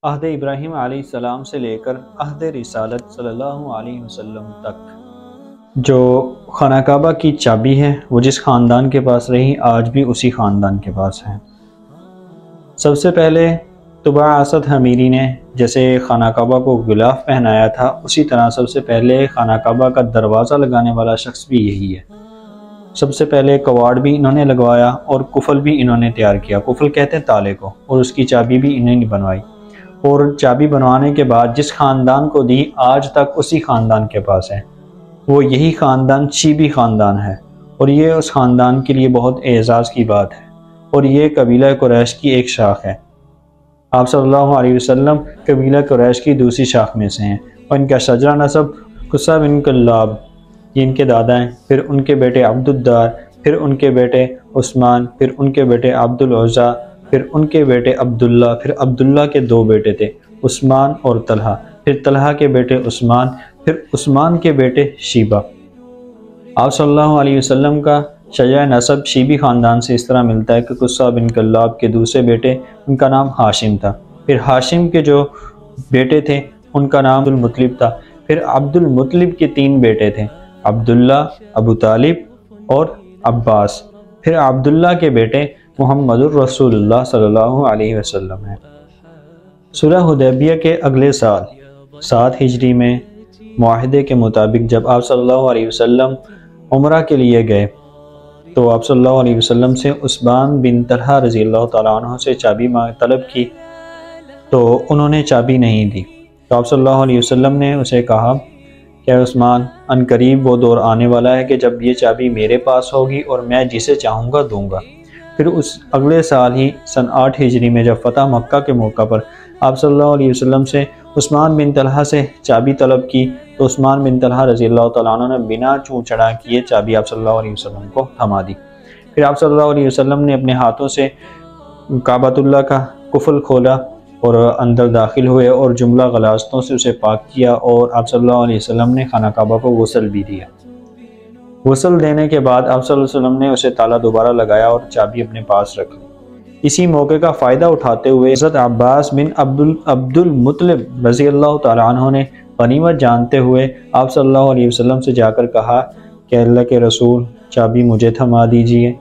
عہد ابراہیم علیہ السلام سے لے کر عہد رسالت صلی اللہ علیہ وسلم تک جو خانہ کعبہ کی چابی ہے وہ جس خاندان کے پاس رہی آج بھی اسی خاندان کے پاس ہے۔ سب سے پہلے طباع اسد حمیری نے جیسے خانہ کعبہ کو غلاف پہنایا تھا، اسی طرح سب سے پہلے خانہ کعبہ کا دروازہ لگانے والا شخص بھی یہی ہے۔ سب سے پہلے کواڑ بھی انہوں نے لگوایا اور قفل بھی انہوں نے تیار کیا۔ قفل کہتے ہیں تالے کو، اور اس کی چابی بھی انہوں نے بنوائی، اور چابی بنوانے کے بعد جس خاندان کو دی آج تک اسی خاندان کے پاس ہے۔ وہ یہی خاندان شیبی خاندان ہے، اور یہ اس خاندان کے لیے بہت اعزاز کی بات ہے، اور یہ قبیلہ قریش کی ایک شاخ ہے۔ آپ صلی اللہ علیہ وسلم قبیلہ قریش کی دوسری شاخ میں سے ہیں، اور ان کا شجرہ نسب قصہ بن کلاب یہ ان کے دادا ہیں، پھر ان کے بیٹے عبد الدار، پھر ان کے بیٹے عثمان، پھر ان کے بیٹے عبد العزیٰ، پھر ان کے بیٹے عبداللہ، پھر عبداللہ کے دو بیٹے تھے عثمان اور طلحہ، پھر طلحہ کے بیٹے عثمان، پھر عثمان کے بیٹے شیبہ۔ آپ صلی اللہ علیہ وسلم کا شجرہ نسب شیبی خاندان سے اس طرح ملتا ہے کہ قصہ بن کلاب کے دوسرے بیٹے ان کا نام ہاشم تھا، پھر ہاشم کے جو بیٹے تھے ان کا نام عبد المطلب تھا، پھر عبد المطلب کے تین بیٹے تھے عبداللہ، ابو طالب اور عباس، پھر عبداللہ کے بیٹے محمد الرسول اللہ صلی اللہ علیہ وسلم ہیں۔ صلح حدیبیہ کے اگلے سال 7 ہجری میں معاہدے کے مطابق جب آپ صلی اللہ علیہ وسلم عمرہ کے لیے گئے تو آپ صلی اللہ علیہ وسلم سے عثمان بن طلحہ رضی اللہ تعالیٰ عنہ سے چابی طلب کی، تو انہوں نے چابی نہیں دی، تو آپ صلی اللہ علیہ وسلم نے اسے کہا کہ عثمان، ان قریب وہ دور آنے والا ہے کہ جب یہ چابی میرے پاس ہوگی اور میں جسے چاہوں گا دوں گا۔ پھر اس اگلے سال ہی سن 8 ہجری میں جب فتح مکہ کے موقع پر آپ صلی اللہ علیہ وسلم سے عثمان بن طلحہ سے چابی طلب کی تو عثمان بن طلحہ رضی اللہ تعالیٰ عنہ نے بنا چوں چڑھا کیے چابی آپ صلی اللہ علیہ وسلم کو تھما دی۔ پھر آپ صلی اللہ علیہ وسلم نے اپنے ہاتھوں سے کعبۃ اللہ کا قفل کھولا اور اندر داخل ہوئے اور جملہ غلاظتوں سے اسے پاک کیا، اور آپ صلی اللہ علیہ وسلم نے خانہ کعبہ کو غسل بھی دیا۔ غسل دینے کے بعد آپ صلی اللہ علیہ وسلم نے اسے تالا دوبارہ لگایا اور چابی اپنے پاس رکھ لی۔ اسی موقع کا فائدہ اٹھاتے ہوئے حضرت عباس بن عبد المطلب رضی اللہ تعالیٰ عنہ نے غنیمت جانتے ہوئے آپ صلی اللہ علیہ وسلم سے جا کر کہا کہ اللہ کے رسول چابی مجھے تھما دیجئے،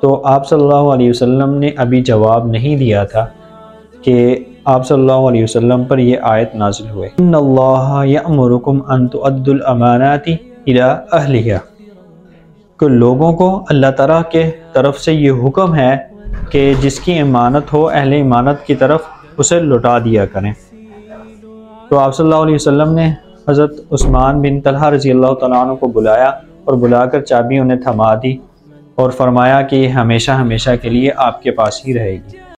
تو آپ صلی اللہ علیہ وسلم نے ابھی جواب نہیں دیا تھا کہ آپ صلی اللہ علیہ وسلم پر یہ آیت نازل ہوئے، ان اللہ یأمرکم ان تؤدوا الامانات الی اہلہا، کہ لوگوں کو اللہ تعالیٰ کے طرف سے یہ حکم ہے کہ جس کی امانت ہو اہل امانت کی طرف اسے لوٹا دیا کریں۔ تو آپ صلی اللہ علیہ وسلم نے حضرت عثمان بن طلحہ رضی اللہ تعالیٰ عنہ کو بلایا اور بلا کر چابی انہیں تھما دی اور فرمایا کہ یہ ہمیشہ ہمیشہ کے لیے آپ کے پاس ہی رہے گی۔